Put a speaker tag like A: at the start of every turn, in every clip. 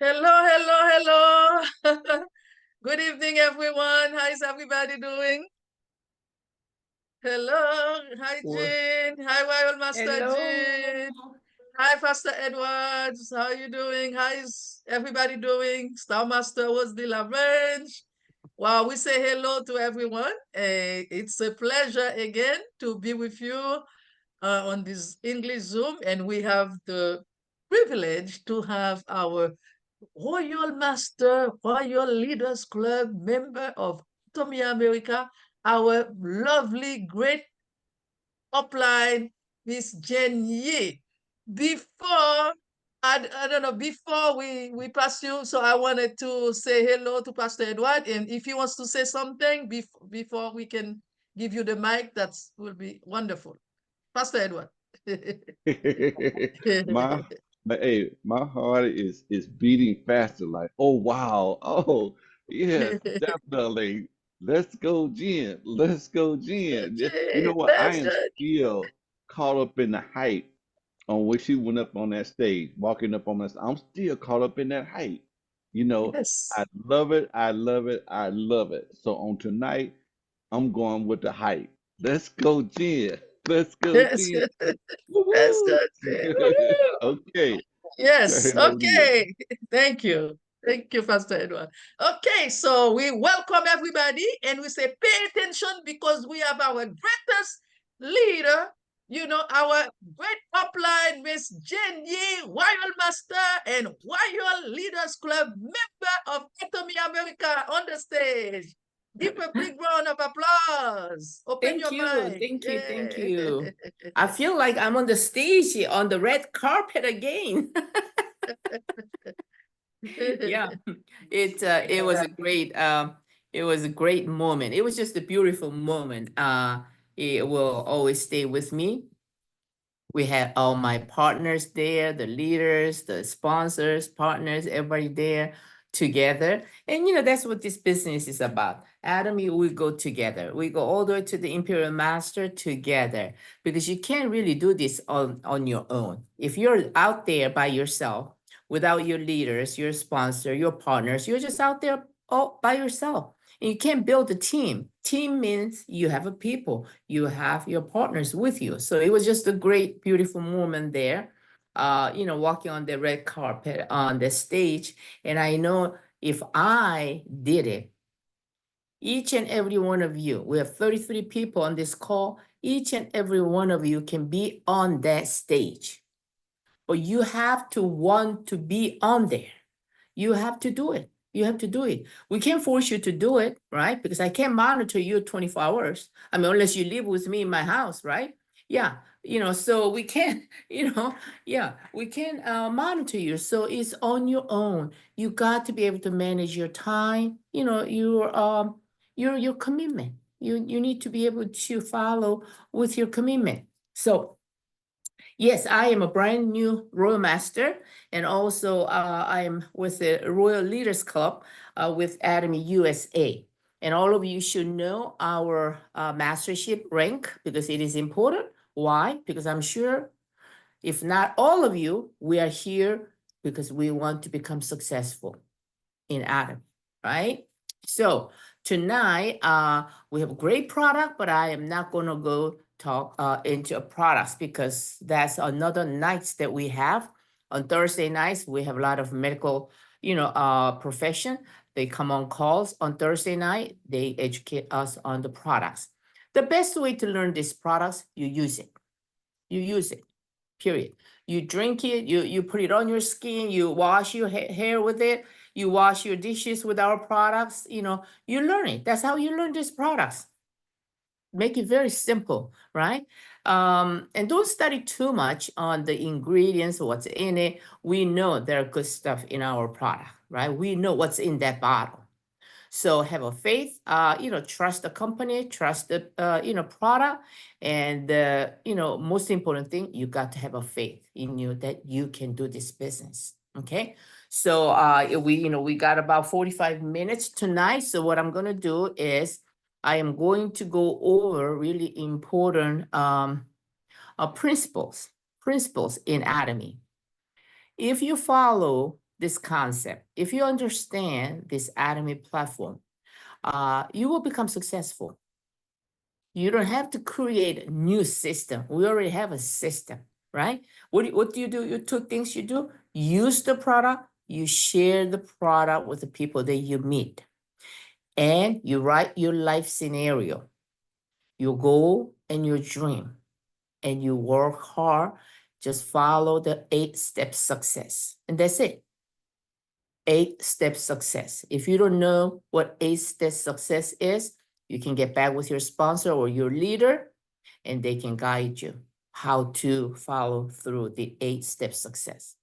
A: Hello, hello, hello. Good evening, everyone. How is everybody doing? Hello. Hi,
B: Well,
A: Jean. Hi, Wild Master
B: hello.
A: Jean. Hi, Pastor Edwards. How are you doing? How is everybody doing? Star Master was the Lavenge. Wow, we say hello to everyone. It's a pleasure again to be with you on this English Zoom, and we have the privilege to have our Royal Master, Royal Leaders Club member of Atomy America, our lovely, great upline, Miss Jen Ye. Before, I don't know, before we pass you, so I wanted to say hello to Pastor Edward, and if he wants to say something before we can give you the mic, that will be wonderful. Pastor Edward.
C: my my heart is beating faster. Like, oh wow, oh yes, definitely. Let's go, Jen. Let's go, Jen. You know what? I
A: That's
C: am
A: good.
C: still caught up in the hype on when she went up on that stage, walking up on that. I'm still caught up in that hype. You know, I
A: Yes.
C: love it. I love it. I love it. So on tonight, I'm going with the hype. Let's go, Jen. Let's go,
A: That's
C: Jen.
A: good. That's
C: Woo-woo.
A: good. Woo!
C: Okay, turn
A: Yes.
C: it over to you.
A: Okay. Thank you. Thank you, Pastor Edward. Okay, so we welcome everybody and we say pay attention because we have our greatest leader, our great upline, Miss Jen Yi, Royal Master and Royal Leaders Club member of Atomy America on the stage. Give a big round of applause. Open
B: Thank
A: your
B: you.
A: mic.
B: Thank you. Thank
A: Yeah.
B: you. I feel like I'm on the stage on the red carpet again. Yeah. It was a great it was a great moment. It was just a beautiful moment. It will always stay with me. We had all my partners there, the leaders, the sponsors, partners, everybody there together. And that's what this business is about. Atomy, we go together. We go all the way to the Imperial Master together because you can't really do this on your own. If you're out there by yourself, without your leaders, your sponsor, your partners, you're just out there all by yourself. And you can't build a team. Team means you have a people, you have your partners with you. So it was just a great, beautiful moment there. Walking on the red carpet on the stage. And I know if I did it, each and every one of you, we have 33 people on this call, each and every one of you can be on that stage. But you have to want to be on there. You have to do it. You have to do it. We can't force you to do it, right? Because I can't monitor you 24 hours. I mean, unless you live with me in my house, right? Yeah. So we can't, yeah, we can monitor you. So it's on your own. You got to be able to manage your time, your commitment. You need to be able to follow with your commitment. So yes, I am a brand new Royal Master, and also I am with the Royal Leaders Club with Atomy USA. And all of you should know our mastership rank because it is important. Why? Because I'm sure if not all of you, we are here because we want to become successful in Atom, right? So tonight we have a great product, but I am not going to go talk into products because that's another nights that we have. On Thursday nights, we have a lot of medical, profession. They come on calls on Thursday night. They educate us on the products. The best way to learn these products, you use it. You use it, period. You drink it, you put it on your skin, you wash your hair with it, you wash your dishes with our products, you learn it. That's how you learn these products. Make it very simple, right? And don't study too much on the ingredients, what's in it. We know there are good stuff in our product, right? We know what's in that bottle. So have a faith, trust the company, trust the, product. And, most important thing, you got to have a faith in you that you can do this business. Okay. So we got about 45 minutes tonight. So what I'm going to do is I am going to go over really important principles in Atomy. If you follow this concept, if you understand this Atomy platform, you will become successful. You don't have to create a new system. We already have a system, right? What do you do? You two things you do: use the product, you share the product with the people that you meet, and you write your life scenario, your goal and your dream, and you work hard. Just follow the 8-step success, and that's it. 8-step success. If you don't know what 8-step success is, you can get back with your sponsor or your leader, and they can guide you how to follow through the 8-step success.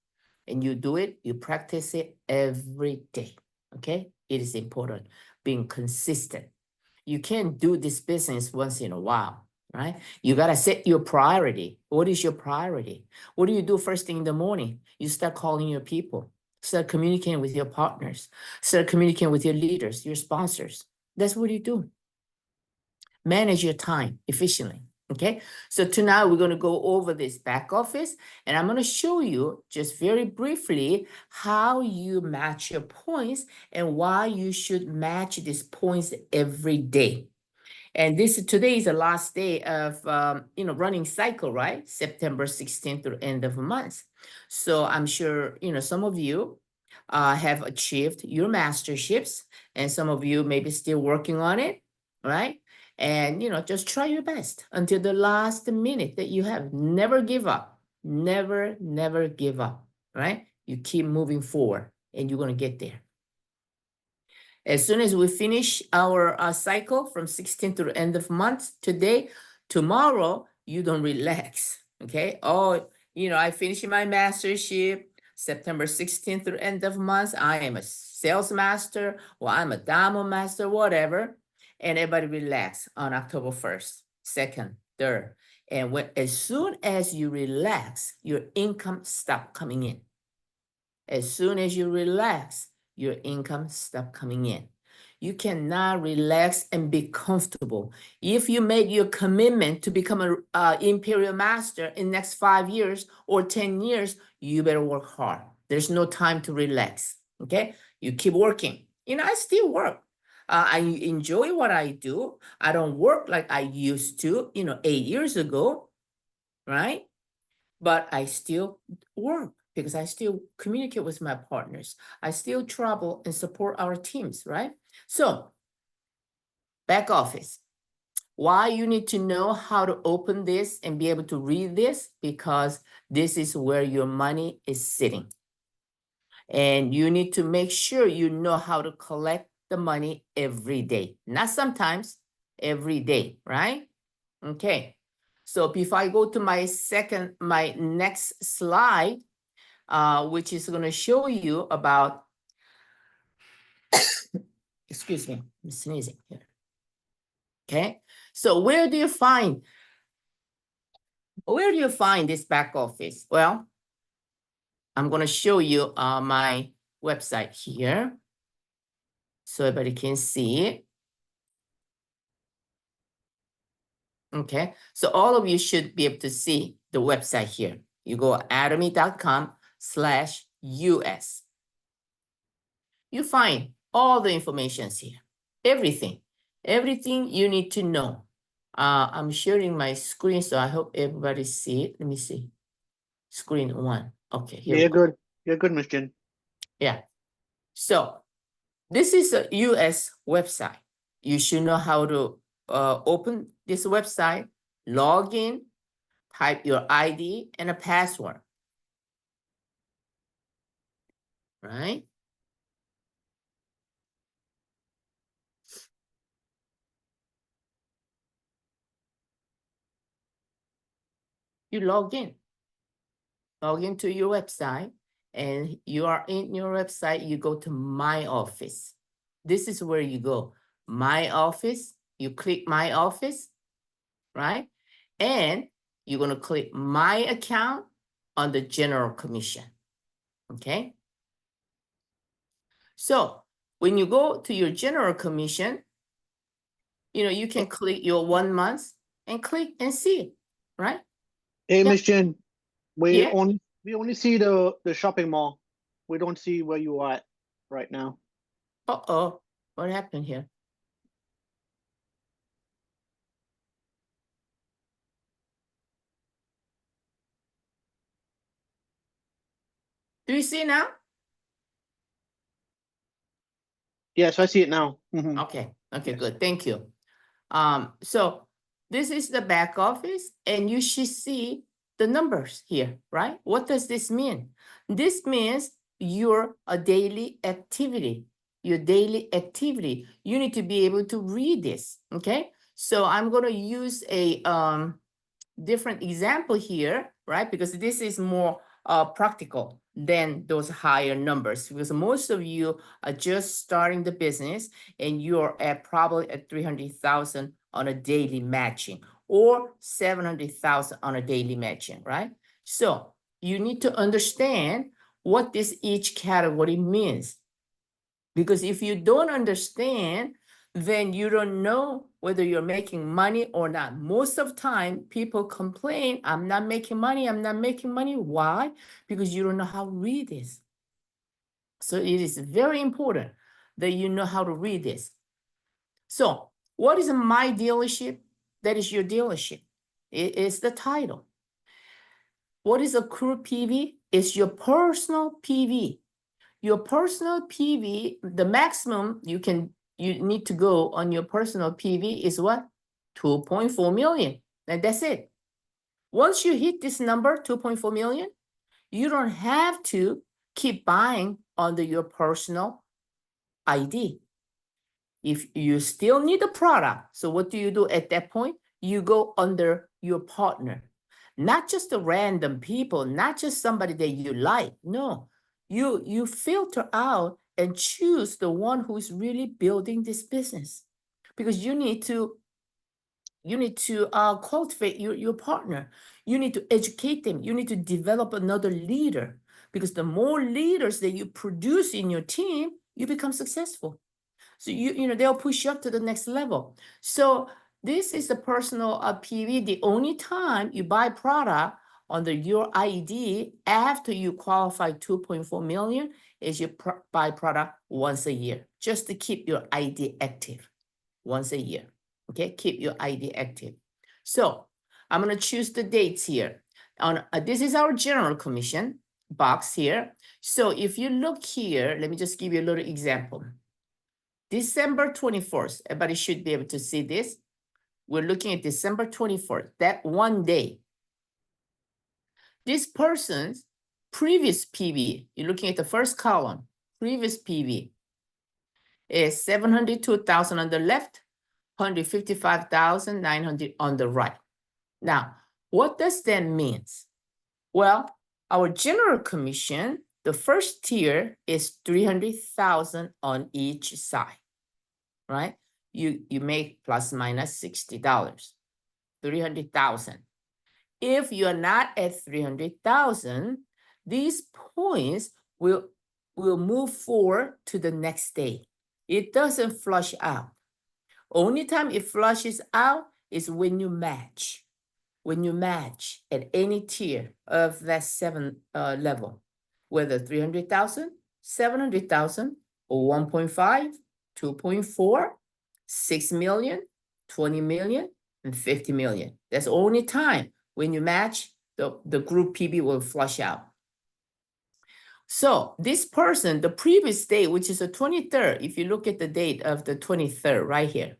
B: And you do it, you practice it every day, okay? It is important, being consistent. You can't do this business once in a while, right? You got to set your priority. What is your priority? What do you do first thing in the morning? You start calling your people, start communicating with your partners, start communicating with your leaders, your sponsors. That's what you do. Manage your time efficiently. Okay, so tonight we're going to go over this back office, and I'm going to show you just very briefly how you match your points and why you should match these points every day. And today is the last day of running cycle, right? September 16th through end of the month. So I'm sure some of you have achieved your masterships, and some of you maybe still working on it, right? And just try your best until the last minute that you have. Never give up. Never give up, right? You keep moving forward, and you're going to get there. As soon as we finish our cycle from 16th to the end of month today, tomorrow, you don't relax, okay? Oh, I finished my mastership, September 16th to the end of month. I am a sales master, or I'm a demo master, whatever. And everybody relax on October 1st, 2nd, 3rd. And as soon as you relax, your income stop coming in. As soon as you relax, your income stop coming in. You cannot relax and be comfortable. If you make your commitment to become an imperial master in next 5 years or 10 years, you better work hard. There's no time to relax, okay? You keep working. I still work. I enjoy what I do. I don't work like I used to, 8 years ago, right? But I still work because I still communicate with my partners. I still travel and support our teams, right? So, back office. Why you need to know how to open this and be able to read this? Because this is where your money is sitting. And you need to make sure you know how to collect the money every day. Not sometimes, every day, right? Okay. So if I go to my next slide, which is going to show you about, excuse me, I'm sneezing here. Okay. So where do you find this back office? Well, I'm going to show you my website here so everybody can see it. Okay, so all of you should be able to see the website here. You go atomy.com/US. You find all the information here, everything you need to know. I'm sharing my screen, so I hope everybody see it. Let me see. Screen 1. Okay, here we go.
D: Good. You're good, Ms. Jen.
B: Yeah. So this is a US website. You should know how to open this website, log in, type your ID and a password. Right? You log into your website, and you are in your website, you go to My Office. This is where you go. My Office, you click My Office, right? And you're going to click My Account on the General Commission, okay? So when you go to your General Commission, you can click your 1 month and click and see it, right?
D: Hey,
B: Yeah.
D: Ms. Jen, we
B: Yeah.
D: only see the shopping mall. We don't see where you are at right now.
B: Uh-oh, what happened here? Do you see now?
D: Yes, I see it now. Mhm.
B: Okay,
D: Yes.
B: good, thank you. So this is the back office, and you should see the numbers here, right? What does this mean? This means your daily activity. Your daily activity. You need to be able to read this, okay? So I'm gonna use a different example here, right? Because this is more practical than those higher numbers, because most of you are just starting the business and you're at probably at 300,000 on a daily matching or 700,000 on a daily matching, right? So you need to understand what this each category means. Because if you don't understand, then you don't know whether you're making money or not. Most of the time, people complain, I'm not making money, I'm not making money. Why? Because you don't know how to read this. So it is very important that you know how to read this. So what is my dealership? That is your dealership. It is the title. What is accrued PV? It's your personal PV. Your personal PV, the maximum you need to go on your personal PV is what? 2.4 million. And that's it. Once you hit this number, 2.4 million, you don't have to keep buying under your personal ID. If you still need a product, so what do you do at that point? You go under your partner. Not just the random people, not just somebody that you like. No, you filter out and choose the one who is really building this business, because you need to cultivate your partner. You need to educate them. You need to develop another leader, because the more leaders that you produce in your team, you become successful. So they'll push you up to the next level. So this is the personal PV. The only time you buy product under your ID after you qualify 2.4 million is you buy product once a year, just to keep your ID active once a year. Okay, keep your ID active. So I'm gonna choose the dates here. This is our general commission box here. So if you look here, let me just give you a little example. December 24th, everybody should be able to see this. We're looking at December 24th, that one day. This person's previous PV, you're looking at the first column, previous PV is 702,000 on the left, 155,900 on the right. Now, what does that mean? Well, our general commission, the first tier is 300,000 on each side, right? You make plus minus $60, 300,000. If you're not at 300,000, these points will move forward to the next day. It doesn't flush out. Only time it flushes out is when you match. When you match at any tier of that 7 level, whether 300,000, 700,000, or 1.5, 2.4, 6 million, 20 million, and 50 million. That's only time when you match, the group PB will flush out. So this person, the previous day, which is the 23rd, if you look at the date of the 23rd right here,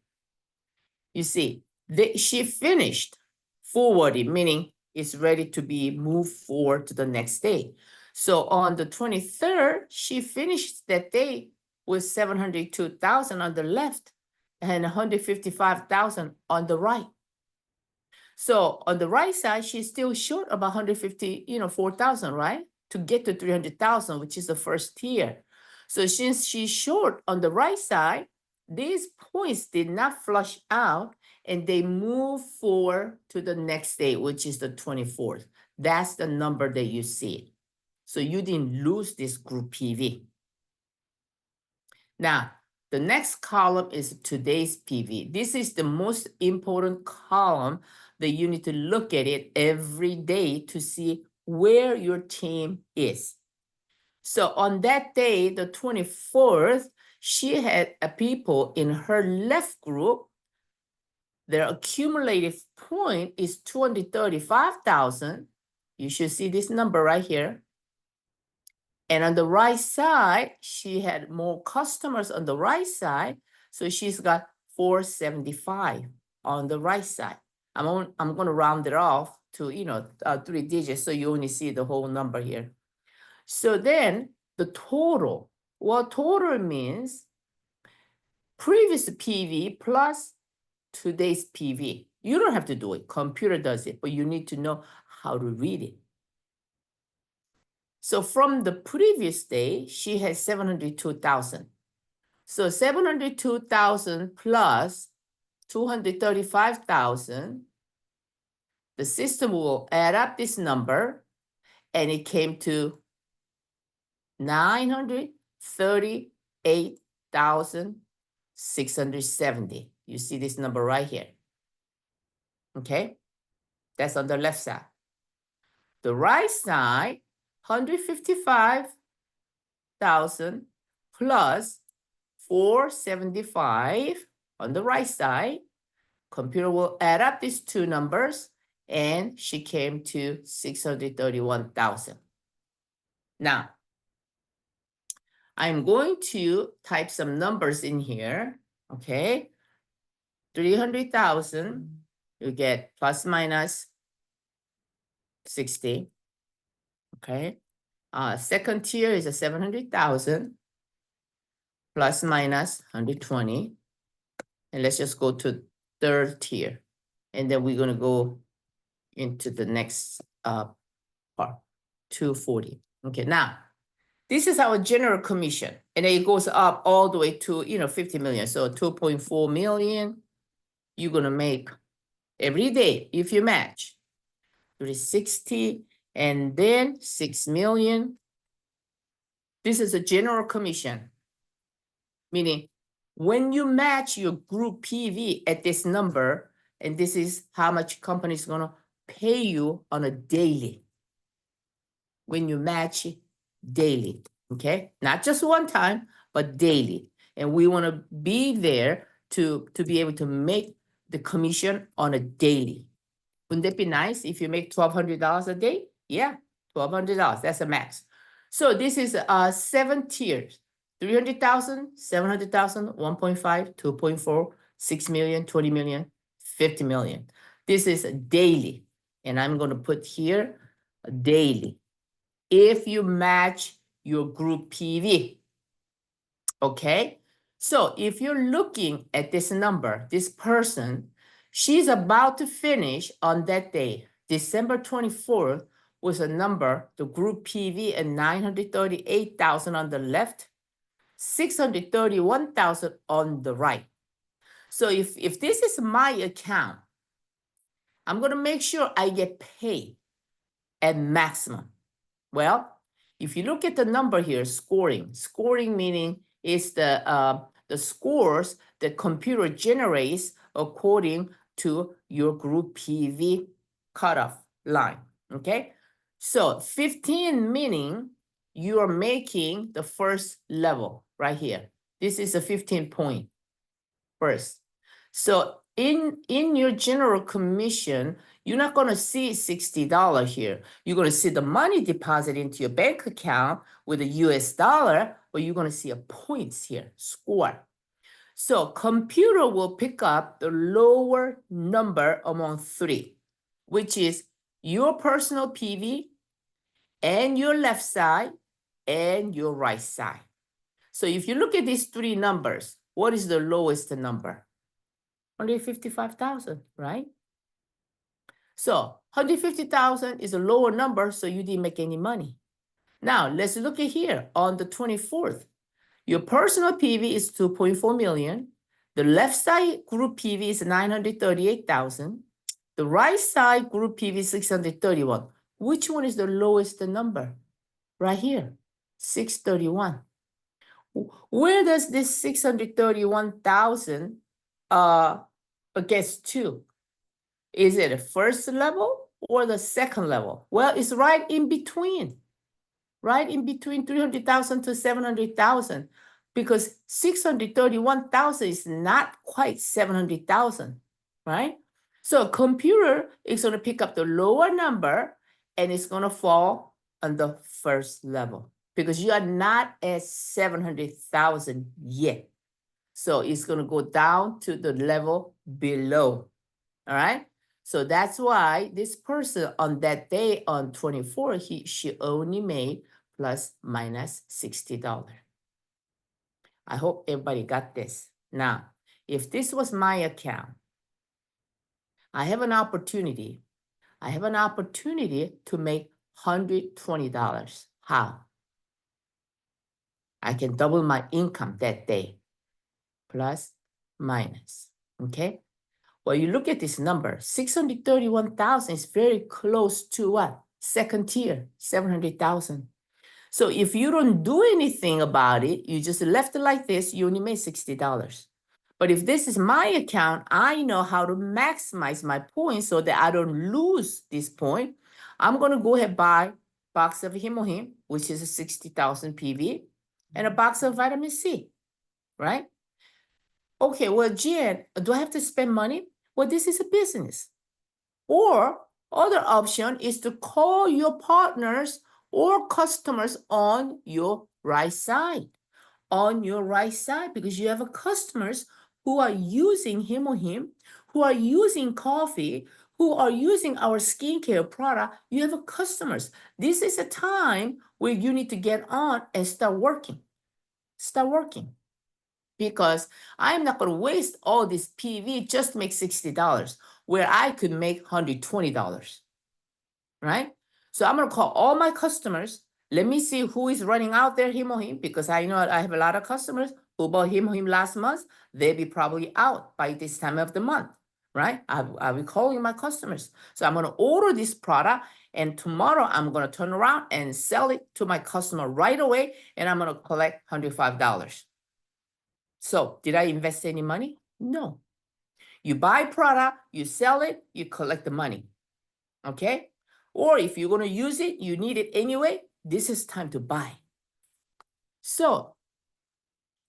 B: you see, she finished forwarding, meaning it's ready to be moved forward to the next day. So on the 23rd, she finished that day with 702,000 on the left and 155,000 on the right. So on the right side, she's still short about 4,000, right? To get to 300,000, which is the first tier. So since she's short on the right side, these points did not flush out and they move forward to the next day, which is the 24th. That's the number that you see. So you didn't lose this group PV. Now, the next column is today's PV. This is the most important column that you need to look at it every day to see where your team is. So on that day, the 24th, she had people in her left group. Their accumulative point is 235,000. You should see this number right here. And on the right side, she had more customers on the right side. So she's got 475 on the right side. I'm going to round it off to, 3 digits. So you only see the whole number here. So then the total, what total means previous PV plus today's PV. You don't have to do it. Computer does it, but you need to know how to read it. So from the previous day, she has 702,000. So 702,000 plus 235,000, the system will add up this number, and it came to 938,670. You see this number right here. Okay, that's on the left side. The right side, 155,000 plus 475 on the right side. Computer will add up these two numbers, and she came to 631,000. Now, I'm going to type some numbers in here, okay? 300,000, you get plus minus 60, okay? Second tier is a 700,000 plus minus 120. And let's just go to third tier. And then we're gonna go into the next part, 240. Okay, now, this is our general commission. And then it goes up all the way to, 50 million. So 2.4 million, you're gonna make every day if you match. 360, and then 6 million. This is a general commission, meaning when you match your group PV at this number, and this is how much company is gonna pay you on a daily. When you match daily, okay? Not just one time, but daily. And we wanna be there to be able to make the commission on a daily. Wouldn't that be nice if you make $1,200 a day? Yeah, $1,200, that's a max. So this is 7 tiers, 300,000, 700,000, 1.5, 2.4, 6 million, 20 million, 50 million. This is daily, and I'm gonna put here daily. If you match your group PV, okay? So if you're looking at this number, this person, she's about to finish on that day, December 24th, with a number, the group PV at 938,000 on the left, 631,000 on the right. So if this is my account, I'm gonna make sure I get paid at maximum. Well, if you look at the number here, scoring meaning is the scores the computer generates according to your group PV cutoff line, okay? So 15 meaning you are making the first level right here. This is a 15 point first. So in your general commission, you're not gonna see $60 here. You're gonna see the money deposit into your bank account with a US dollar, but you're gonna see a points here, score. So computer will pick up the lower number among 3, which is your personal PV and your left side and your right side. So if you look at these 3 numbers, what is the lowest number? 155,000, right? So 150,000 is a lower number, so you didn't make any money. Now, let's look at here on the 24th. Your personal PV is 2.4 million. The left side group PV is 938,000. The right side group PV is 631. Which one is the lowest number? Right here, 631. Where does this 631,000 gets to? Is it a first level or the second level? Well, it's right in between. right in between 300,000 to 700,000, because 631,000 is not quite 700,000, right? So a computer is going to pick up the lower number and it's going to fall on the first level because you are not at 700,000 yet. So it's going to go down to the level below. All right. So that's why this person on that day on 24, she only made plus minus $60. I hope everybody got this. Now, if this was my account, I have an opportunity. I have an opportunity to make $120. How? I can double my income that day, plus minus. Okay. Well, you look at this number, 631,000 is very close to what? Second tier, 700,000. So if you don't do anything about it, you just left it like this, you only made $60. But if this is my account, I know how to maximize my points so that I don't lose this point. I'm going to go ahead and buy a box of Hemohim, which is a 60,000 PV, and a box of vitamin C, right? Okay, well, Jen, do I have to spend money? Well, this is a business. Or other option is to call your partners or customers on your right side. On your right side, because you have a customers who are using Hemohim, who are using coffee, who are using our skincare product. You have a customers. This is a time where you need to get on and start working. Start working. Because I'm not going to waste all this PV just to make $60 where I could make $120, right? So I'm going to call all my customers. Let me see who is running out there Hemohim, because I know I have a lot of customers who bought Hemohim last month. They'll be probably out by this time of the month, right? I'll be calling my customers. So I'm going to order this product, and tomorrow I'm going to turn around and sell it to my customer right away, and I'm going to collect $105. So did I invest any money? No. You buy product, you sell it, you collect the money. Okay? Or if you're going to use it, you need it anyway, this is time to buy. So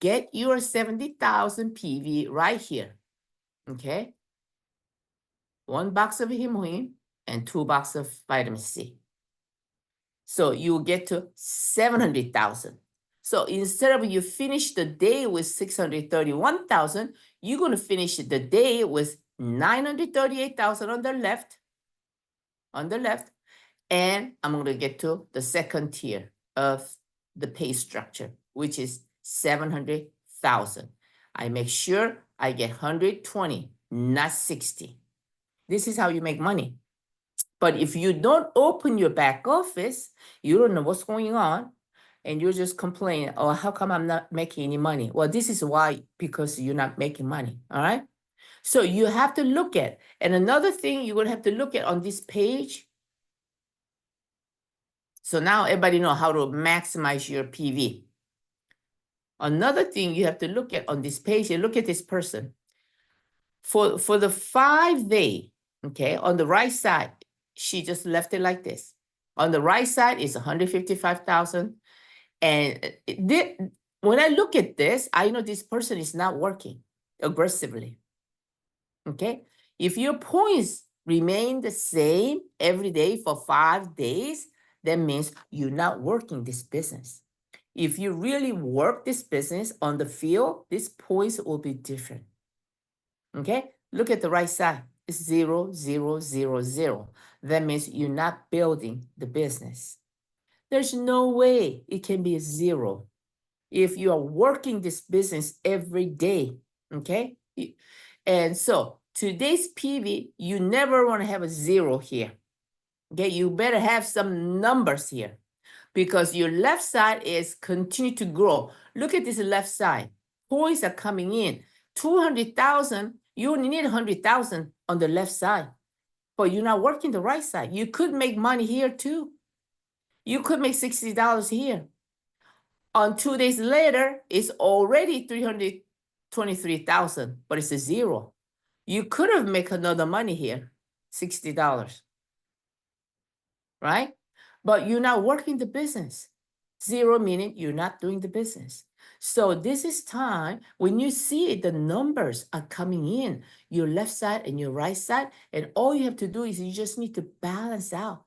B: get your 70,000 PV right here. Okay? 1 box of Hemohim and 2 boxes of vitamin C. So you get to 700,000. So instead of you finish the day with 631,000, you're going to finish the day with 938,000 on the left. On the left. And I'm going to get to the second tier of the pay structure, which is 700,000. I make sure I get 120, not 60. This is how you make money. But if you don't open your back office, you don't know what's going on, and you're just complaining, oh, how come I'm not making any money? Well, this is why, because you're not making money, all right? So you have to look at, and another thing you're gonna have to look at on this page. So now everybody know how to maximize your PV. Another thing you have to look at on this page, and look at this person. For the 5 day, okay, on the right side, she just left it like this. On the right side is 155,000. And when I look at this, I know this person is not working aggressively. Okay. If your points remain the same every day for 5 days, that means you're not working this business. If you really work this business on the field, these points will be different. Okay. Look at the right side. It's 0, 0, 0, 0. That means you're not building the business. There's no way it can be a 0 if you are working this business every day, okay? And so today's PV, you never want to have a 0 here, okay? You better have some numbers here because your left side is continue to grow. Look at this left side. Points are coming in. 200,000, you only need 100,000 on the left side, but you're not working the right side. You could make money here too. You could make $60 here. On 2 days later, it's already 323,000, but it's a 0. You could have made another money here, $60, right? But you're not working the business. Zero meaning you're not doing the business. So this is time when you see the numbers are coming in, your left side and your right side, and all you have to do is you just need to balance out,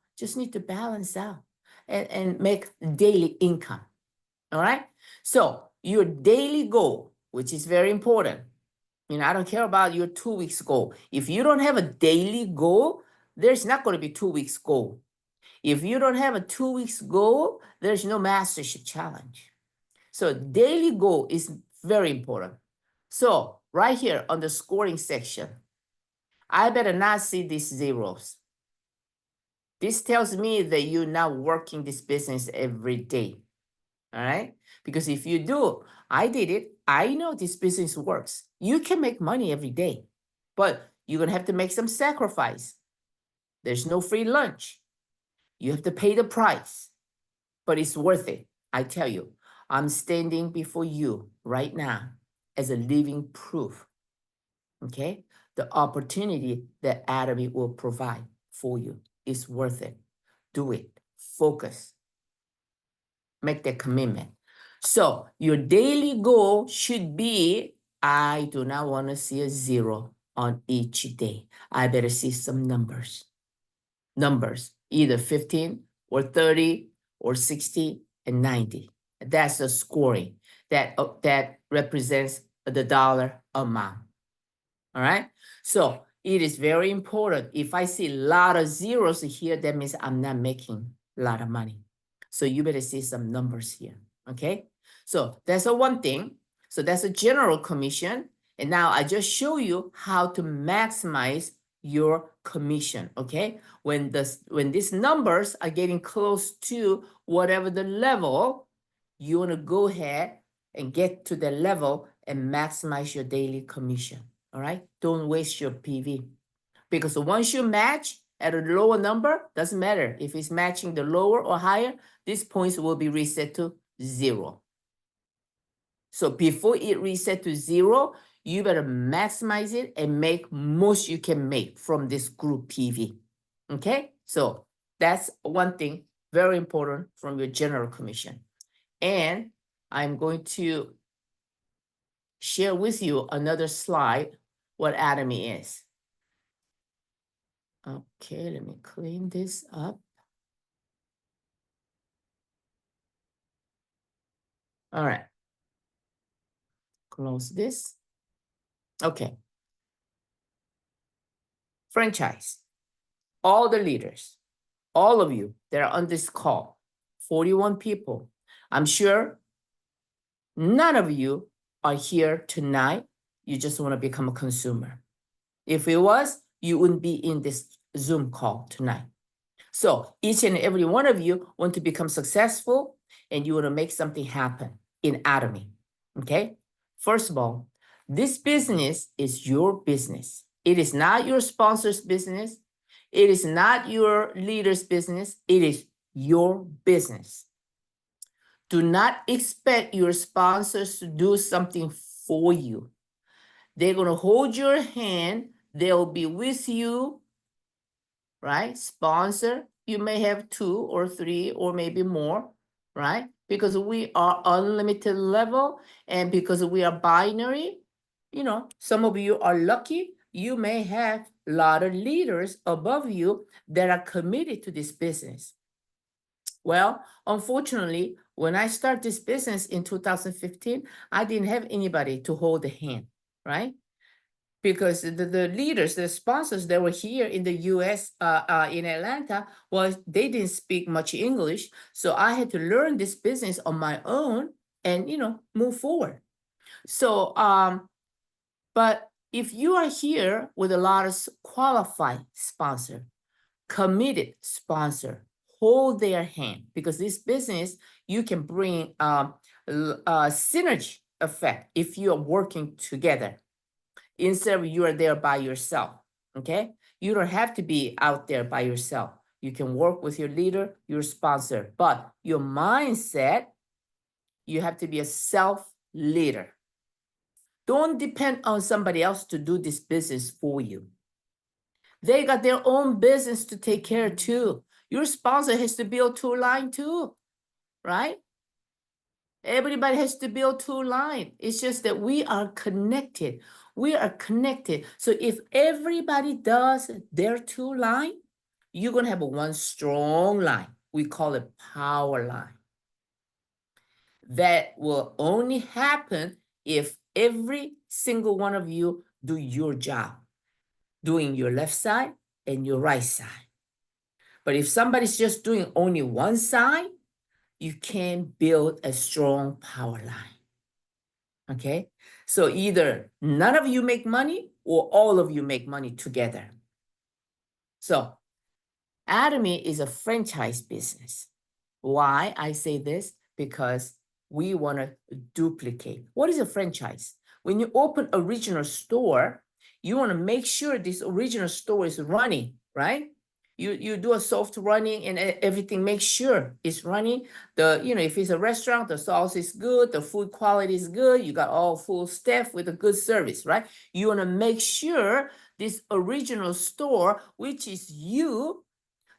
B: and make daily income. All right. So your daily goal, which is very important. I don't care about your 2 weeks goal. If you don't have a daily goal, there's not going to be 2 weeks goal. If you don't have a 2 weeks goal, there's no MasterShip challenge. So daily goal is very important. So right here on the scoring section, I better not see these zeros. This tells me that you're not working this business every day. All right? Because if you do, I did it. I know this business works. You can make money every day, but you're going to have to make some sacrifice. There's no free lunch. You have to pay the price, but it's worth it. I tell you, I'm standing before you right now as a living proof. Okay? The opportunity that Atomy will provide for you is worth it. Do it. Focus. Make that commitment. So your daily goal should be, I do not want to see a zero on each day. I better see some numbers. Numbers, either 15 or 30 or 60 and 90. That's the scoring that represents the dollar amount. All right. So it is very important. If I see a lot of zeros here, that means I'm not making a lot of money. So you better see some numbers here. Okay. So that's the one thing. So that's a general commission. And now I just show you how to maximize your commission. Okay. When these numbers are getting close to whatever the level, you want to go ahead and get to the level and maximize your daily commission. All right. Don't waste your PV, because once you match at a lower number, doesn't matter if it's matching the lower or higher, these points will be reset to 0. So before it reset to 0, you better maximize it and make most you can make from this group PV. Okay. So that's one thing very important from your general commission. And I'm going to share with you another slide what Atomy is. Okay, let me clean this up. All right. Close this. Okay. Franchise. All the leaders, all of you that are on this call, 41 people. I'm sure none of you are here tonight. You just want to become a consumer. If it was, you wouldn't be in this Zoom call tonight. So each and every one of you want to become successful and you want to make something happen in Atomy. Okay. First of all, this business is your business. It is not your sponsor's business. It is not your leader's business. It is your business. Do not expect your sponsors to do something for you. They're going to hold your hand. They'll be with you, right? Sponsor, you may have 2 or 3 or maybe more, right? Because we are unlimited level and because we are binary, some of you are lucky. You may have a lot of leaders above you that are committed to this business. Well, unfortunately, when I started this business in 2015, I didn't have anybody to hold the hand, right? Because the leaders, the sponsors that were here in the US, in Atlanta, well, they didn't speak much English. So I had to learn this business on my own and, move forward. So, but if you are here with a lot of qualified sponsor, committed sponsor, hold their hand, because this business, you can bring a synergy effect if you are working together. Instead of you are there by yourself, okay? You don't have to be out there by yourself. You can work with your leader, your sponsor, but your mindset, you have to be a self-leader. Don't depend on somebody else to do this business for you. They got their own business to take care of too. Your sponsor has to build 2 lines too, right? Everybody has to build 2 lines. It's just that we are connected. We are connected. So if everybody does their 2 line, you're going to have a one strong line. We call it power line. That will only happen if every single one of you do your job, doing your left side and your right side. But if somebody's just doing only one side, you can't build a strong power line. Okay? So either none of you make money or all of you make money together. So Atomy is a franchise business. Why I say this? Because we want to duplicate. What is a franchise? When you open a regional store, you want to make sure this original store is running, right? You do a soft running and everything, make sure it's running. If it's a restaurant, the sauce is good, the food quality is good, you got all full staff with a good service, right? You want to make sure this original store, which is you,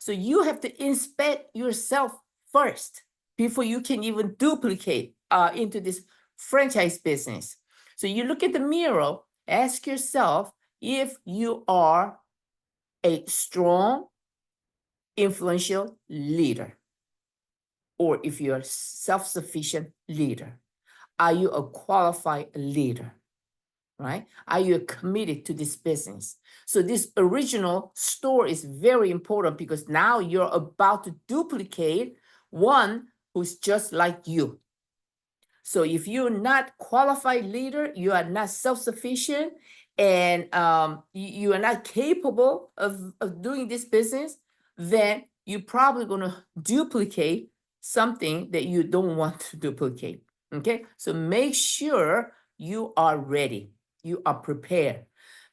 B: so you have to inspect yourself first before you can even duplicate into this franchise business. So you look at the mirror, ask yourself if you are a strong, influential leader, or if you're a self-sufficient leader. Are you a qualified leader? Right? Are you committed to this business? So this original store is very important because now you're about to duplicate one who's just like you. So if you're not qualified leader, you are not self-sufficient, and you are not capable of doing this business, then you're probably going to duplicate something that you don't want to duplicate. Okay? So make sure you are ready. You are prepared,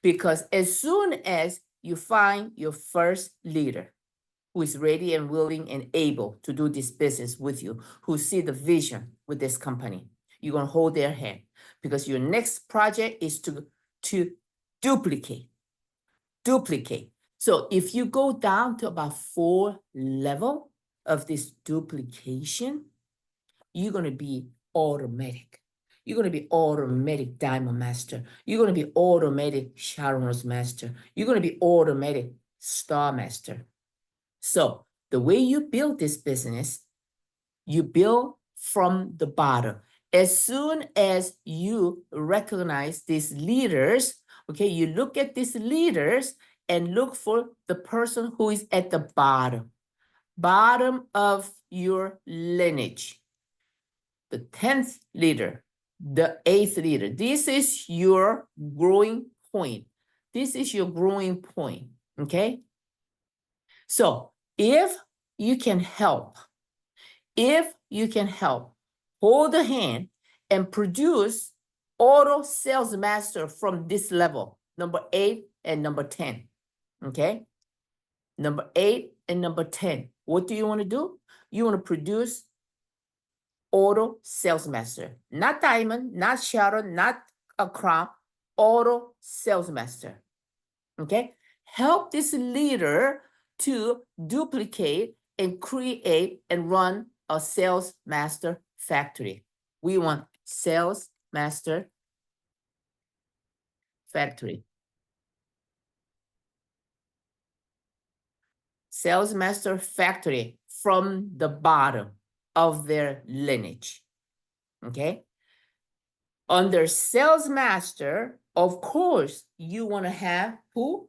B: because as soon as you find your first leader who is ready and willing and able to do this business with you, who see the vision with this company, you're going to hold their hand, because your next project is to duplicate. So if you go down to about 4 level of this duplication, you're going to be automatic. You're going to be automatic Diamond Master. You're going to be automatic Sharon's Master. You're going to be automatic Star Master. So the way you build this business, you build from the bottom. As soon as you recognize these leaders, okay, you look at these leaders and look for the person who is at the bottom of your lineage. The 10th leader, the 8th leader. This is your growing point. This is your growing point, okay? So if you can help, hold the hand and produce auto sales master from this level, number 8 and number 10, okay? Number 8 and number 10. What do you want to do? You want to produce auto sales master, not diamond, not Sharon, not a crown, auto sales master. Okay, help this leader to duplicate and create and run a sales master factory. We want sales master factory. Sales master factory from the bottom of their lineage. Okay. Under sales master, of course, you want to have who?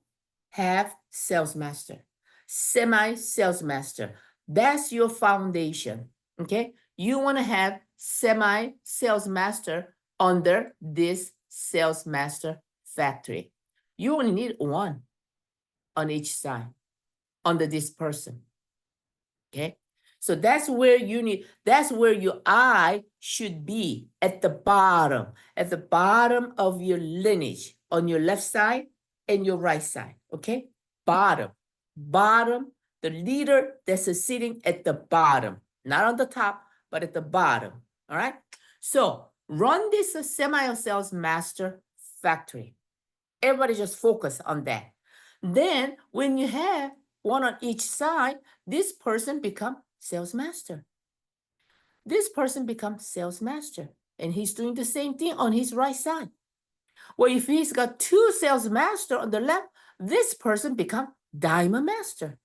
B: Have sales master, semi-sales master. That's your foundation, okay? You want to have semi-sales master under this sales master factory. You only need one on each side under this person, okay? So that's where you need, that's where your eye should be, at the bottom of your lineage, on your left side and your right side, okay? Bottom, the leader that's sitting at the bottom, not on the top, but at the bottom, all right? So run this semi-sales master factory. Everybody just focus on that. Then when you have one on each side, this person become sales master. this person becomes sales master, and he's doing the same thing on his right side. Well, if he's got two sales master on the left, this person becomes diamond master.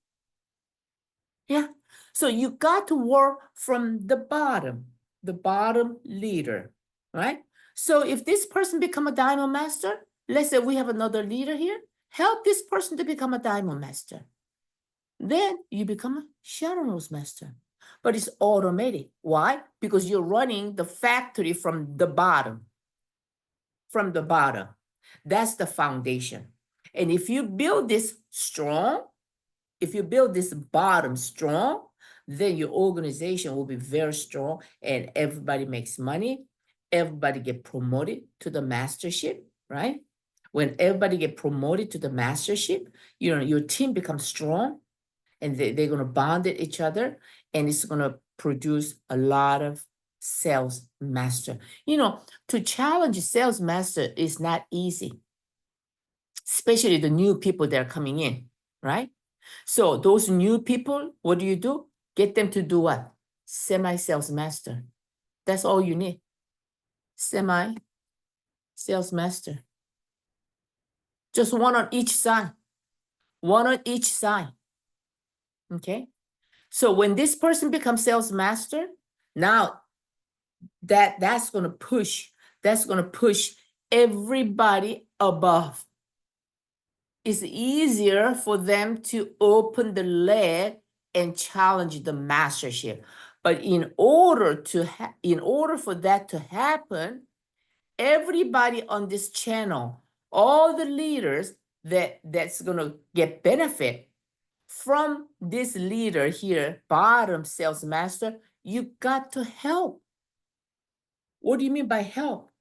B: Yeah. So you got to work from the bottom leader, right? So if this person become a diamond master, let's say we have another leader here, help this person to become a diamond master. Then you become a shadow rose master. But it's automatic. Why? Because you're running the factory from the bottom. From the bottom. That's the foundation. And if you build this strong, if you build this bottom strong, then your organization will be very strong and everybody makes money. Everybody get promoted to the mastership, right? When everybody get promoted to the mastership, your team becomes strong and they're going to bond at each other, and it's going to produce a lot of sales master. To challenge a sales master is not easy, especially the new people that are coming in, right? So those new people, what do? Get them to do what? Semi-sales master. That's all you need. Semi-sales master. Just one on each side. One on each side. Okay? So when this person becomes sales master, now that's going to push everybody above. It's easier for them to open the leg and challenge the mastership. But in order for that to happen, everybody on this channel, all the leaders that's going to get benefit from this leader here, bottom sales master, you got to help. What do you mean by help?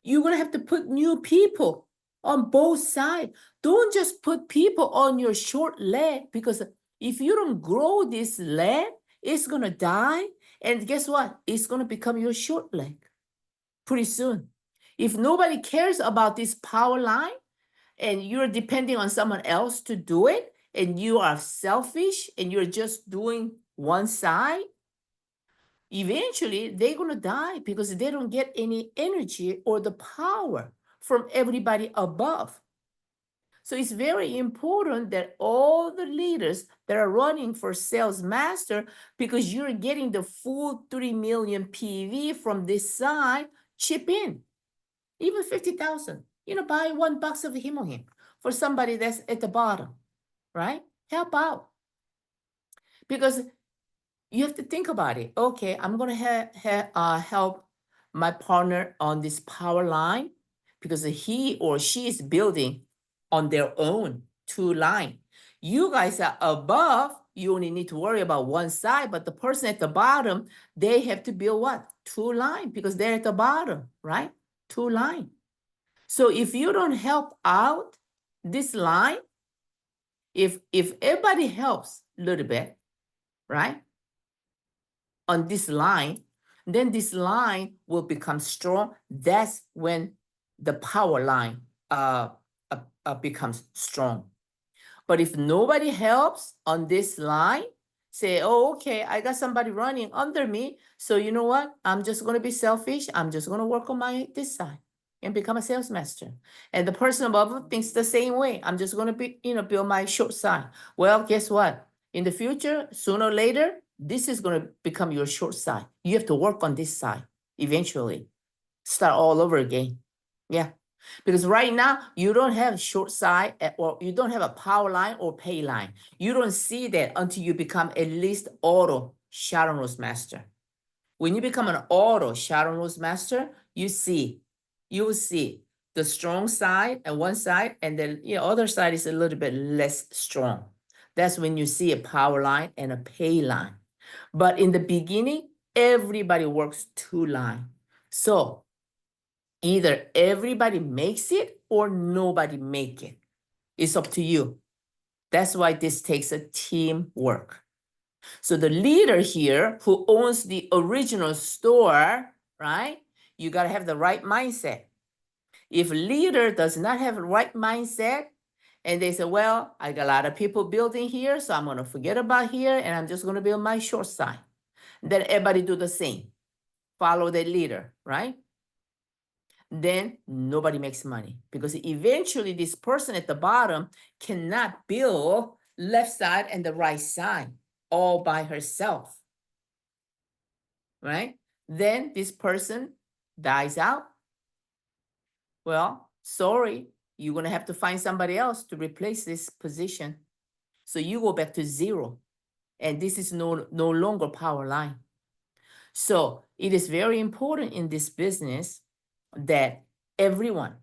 B: You're going to have to put new people on both sides. Don't just put people on your short leg, because if you don't grow this leg, it's going to die. And guess what? It's going to become your short leg pretty soon. If nobody cares about this power line and you're depending on someone else to do it, and you are selfish and you're just doing one side, eventually they're going to die because they don't get any energy or the power from everybody above. So it's very important that all the leaders that are running for sales master, because you're getting the full 3 million PV from this side, chip in, even 50,000, buy $1 of Himohim for somebody that's at the bottom, right? Help out. Because you have to think about it. Okay, I'm going to help my partner on this power line because he or she is building on their own 2 line. You guys are above. You only need to worry about one side, but the person at the bottom, they have to build what? 2 line, because they're at the bottom, right? 2 line. So if you don't help out this line, if everybody helps a little bit, right, on this line, then this line will become strong. That's when the power line becomes strong. But if nobody helps on this line, say, oh, okay, I got somebody running under me. So you know what? I'm just going to be selfish. I'm just going to work on this side and become a sales master. And the person above thinks the same way. I'm just going to be, build my short side. Well, guess what? In the future, sooner or later, this is going to become your short side. You have to work on this side eventually. Start all over again. Yeah. Because right now, you don't have short side or you don't have a power line or pay line. You don't see that until you become at least auto Sharon Rose Master. When you become an auto Sharon Rose Master, you will see the strong side and one side, and then other side is a little bit less strong. That's when you see a power line and a pay line. But in the beginning, everybody works 2 line. So either everybody makes it or nobody make it. It's up to you. That's why this takes a teamwork. So the leader here who owns the original store, right? You got to have the right mindset. If leader does not have the right mindset, and they say, well, I got a lot of people building here, so I'm going to forget about here, and I'm just going to build my short side. Then everybody do the same. Follow the leader, right? Then nobody makes money because eventually this person at the bottom cannot build left side and the right side all by herself, right? Then this person dies out. Well, sorry, you're going to have to find somebody else to replace this position. So you go back to zero, and this is no longer power line. So it is very important in this business that everyone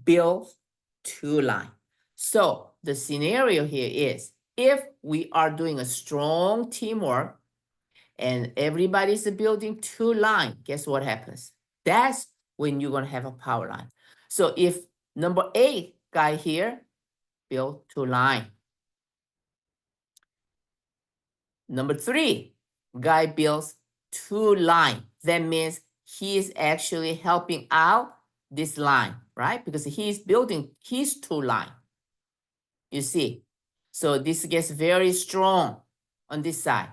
B: builds two lines. So the scenario here is if we are doing a strong teamwork and everybody's building two lines, guess what happens? That's when you're going to have a power line. So if number 8 guy here build two lines. Number 3 guy builds two lines. That means he is actually helping out this line, right? Because he's building his two line. You see, so this gets very strong on this side.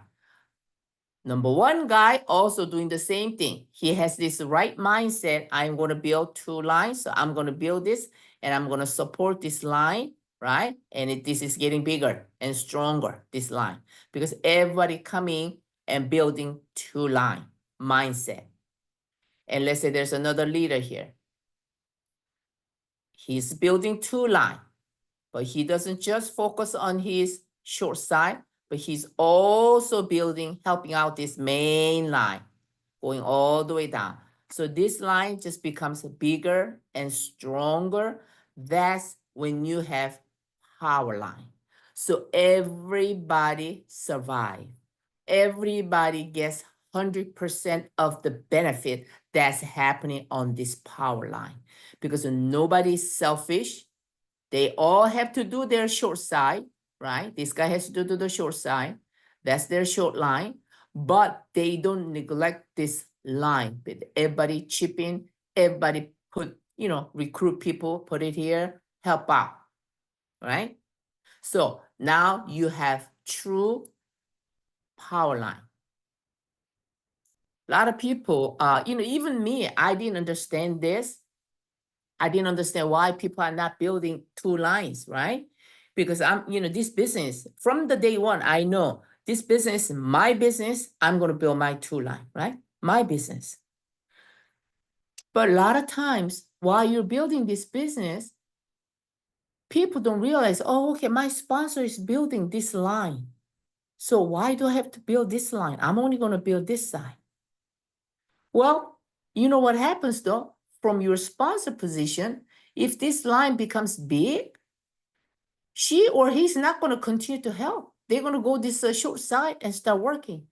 B: Number 1 guy also doing the same thing. He has this right mindset. I'm going to build two lines. So I'm going to build this and I'm going to support this line, right? And this is getting bigger and stronger, this line, because everybody coming and building two line mindset. And let's say there's another leader here. He's building two line, but he doesn't just focus on his short side, but he's also building, helping out this main line, going all the way down. So this line just becomes bigger and stronger. That's when you have power line. So everybody survive. Everybody gets 100% of the benefit that's happening on this power line because nobody's selfish. They all have to do their short side, right? This guy has to do the short side. That's their short line, but they don't neglect this line. But everybody chip in, everybody put, recruit people, put it here, help out, right? So now you have true power line. A lot of people, even me, I didn't understand this. I didn't understand why people are not building two lines, right? Because this business, from the day one, I know this business, my business, I'm going to build my two line, right? My business. But a lot of times while you're building this business, people don't realize, oh, okay, my sponsor is building this line. So why do I have to build this line? I'm only going to build this side. Well, you know what happens though? From your sponsor position, if this line becomes big, she or he's not going to continue to help. They're going to go this short side and start working.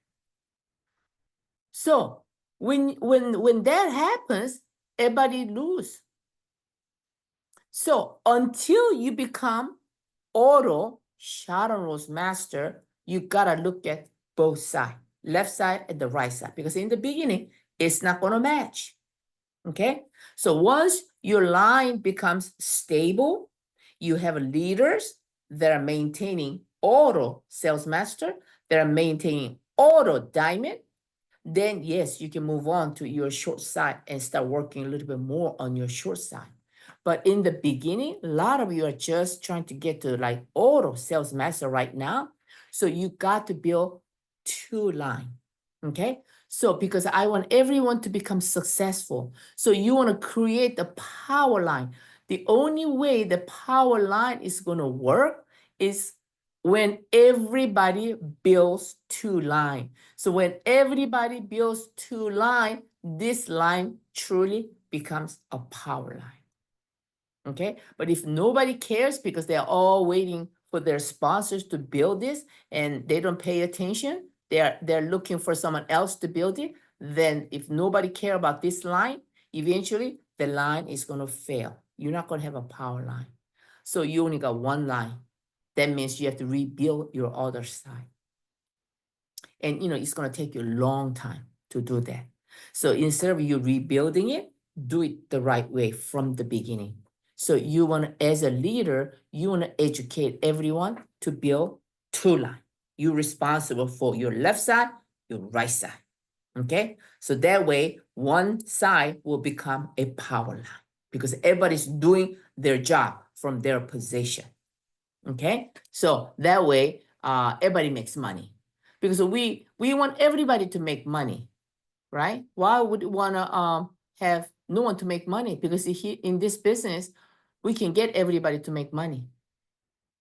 B: So when that happens, everybody lose. So until you become auto shot on rows master, you gotta look at both sides, left side and the right side, because in the beginning, it's not gonna match. Okay, so once your line becomes stable, you have leaders that are maintaining auto sales master, that are maintaining auto diamond, then yes, you can move on to your short side and start working a little bit more on your short side. But in the beginning, a lot of you are just trying to get to like auto sales master right now. So you got to build two line, okay? So because I want everyone to become successful. So you want to create the power line. The only way the power line is going to work is when everybody builds two line. So when everybody builds two line, this line truly becomes a power line. Okay, but if nobody cares because they're all waiting for their sponsors to build this and they don't pay attention, they're looking for someone else to build it, then if nobody care about this line, eventually the line is going to fail. You're not going to have a power line. So you only got one line. That means you have to rebuild your other side. And it's going to take you a long time to do that. So instead of you rebuilding it, do it the right way from the beginning. So you want to, as a leader, you want to educate everyone to build two line. You're responsible for your left side your right side. Okay, so that way one side will become a power line because everybody's doing their job from their position. Okay, so that way everybody makes money because we want everybody to make money, right? Why would we want to have no one to make money? Because in this business, we can get everybody to make money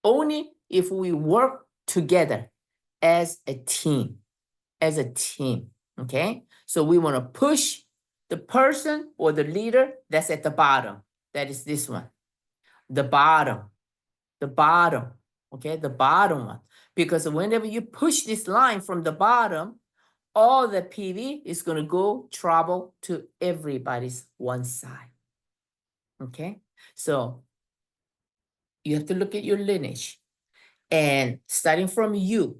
B: only if we work together as a team, okay? So we want to push the person or the leader that's at the bottom. That is this one, the bottom, okay? The bottom one. Because whenever you push this line from the bottom, all the PV is going to go travel to everybody's one side. Okay, so you have to look at your lineage and starting from you,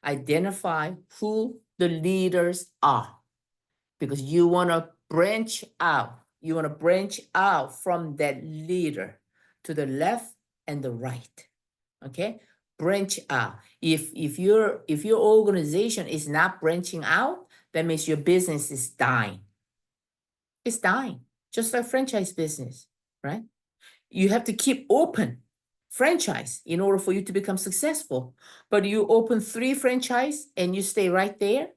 B: identify who the leaders are because you want to branch out. You want to branch out from that leader to the left and the right. Okay, branch out. If your organization is not branching out, that means your business is dying. It's dying, just like franchise business, right? You have to keep open franchise in order for you to become successful. But you open 3 franchise and you stay right there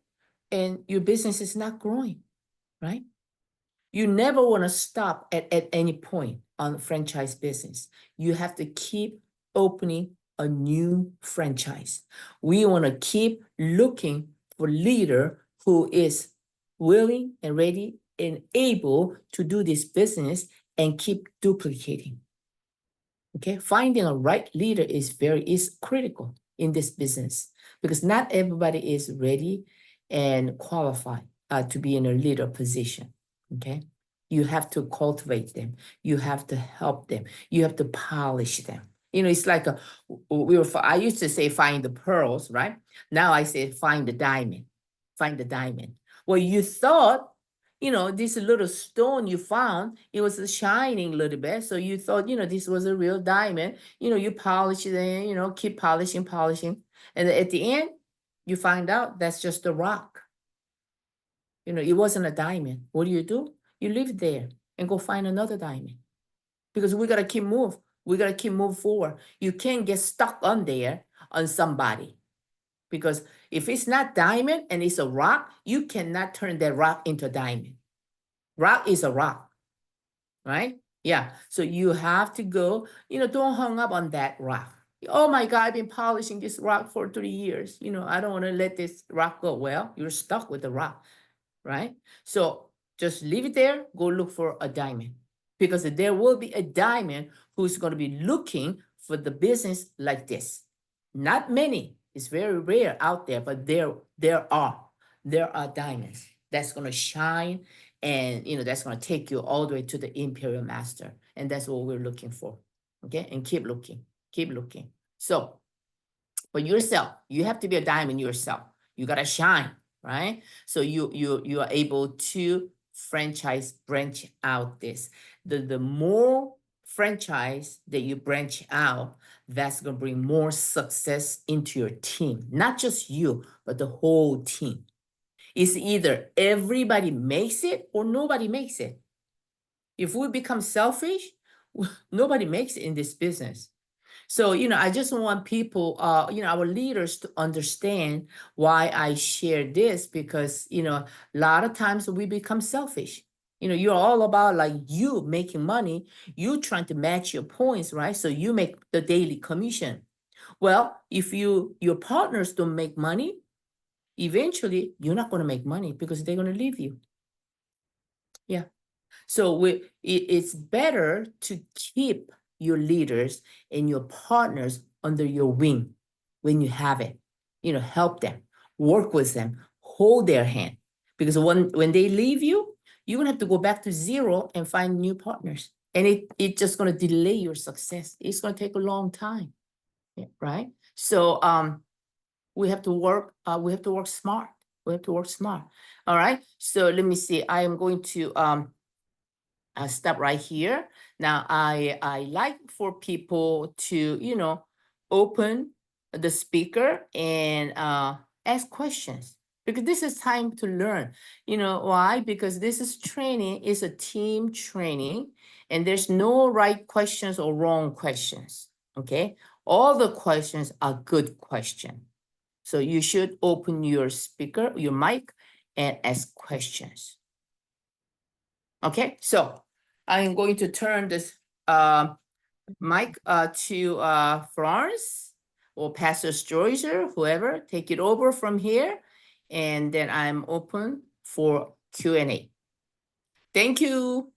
B: and your business is not growing, right? You never want to stop at any point on franchise business. You have to keep opening a new franchise. We want to keep looking for leader who is willing and ready and able to do this business and keep duplicating. Okay, finding a right leader is critical in this business because not everybody is ready and qualified to be in a leader position. Okay, you have to cultivate them. You have to help them. You have to polish them. You know, it's like I used to say find the pearls, right? Now I say find the diamond. Find the diamond. Well, you thought, you know, this little stone you found, it was shining a little bit. So you thought, you know, this was a real diamond. You know, you polish it and, you know, keep polishing. And at the end, you find out that's just a rock. You know, it wasn't a diamond. What do? You leave it there and go find another diamond. Because we got to keep moving. We got to keep moving forward. You can't get stuck on there on somebody. Because if it's not diamond and it's a rock, you cannot turn that rock into a diamond. Rock is a rock, right? Yeah, so you have to go, you know, don't hang up on that rock. Oh my God, I've been polishing this rock for 3 years. You know, I don't want to let this rock go. Well, you're stuck with the rock, right? So just leave it there, go look for a diamond. Because there will be a diamond who's going to be looking for the business like this. Not many, it's very rare out there, but there are diamonds that's going to shine and, you know, that's going to take you all the way to the Imperial Master. And that's what we're looking for. Okay, and keep looking. So for yourself, you have to be a diamond yourself. You got to shine, right? So you are able to franchise branch out this. The more franchise that you branch out, that's going to bring more success into your team. Not just you, but the whole team. It's either everybody makes it or nobody makes it. If we become selfish, nobody makes it in this business. So, you know, I just want people, you know, our leaders to understand why I share this because, you know, a lot of times we become selfish. You know, you're all about like you making money, you trying to match your points, right? So you make the daily commission. Well, if your partners don't make money, eventually you're not going to make money because they're going to leave you. Yeah. So it's better to keep your leaders and your partners under your wing when you have it. You know, help them, work with them, hold their hand. Because when they leave you, you're going to have to go back to zero and find new partners. And it's just going to delay your success. It's going to take a long time. Yeah, right? So we have to work smart. All right. So let me see. I am going to I'll stop right here. Now, I like for people to, you know, open the speaker and ask questions. because this is time to learn. You know why? Because this is training, is a team training, and there's no right questions or wrong questions. Okay, all the questions are good questions. So you should open your speaker, your mic, and ask questions. Okay, so I'm going to turn this mic to Florence or Pastor Joyce or whoever, take it over from here, and then I'm open for Q&A. Thank you.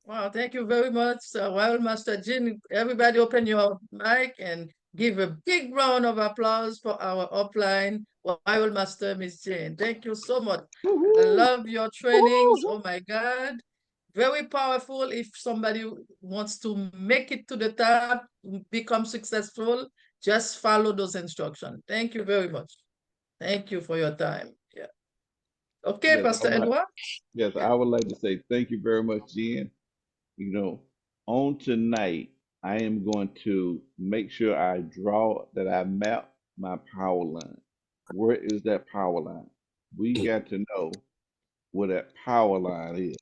A: Wow, thank you very much, Well, Master Jean. Everybody open your mic and give a big round of applause for our upline Wild Master Miss Jane. Thank you so much. I love your trainings. Oh my God. Very powerful. If somebody wants to make it to the top, become successful, just follow those instructions. Thank you very much. Thank you for your time. Yeah. Okay,
C: Yes,
A: Pastor Edward.
C: yes, I would like to say thank you very much, Jen. You know, on tonight, I am going to make sure I draw that I map my power line. Where is that power line? We got to know where that power line is.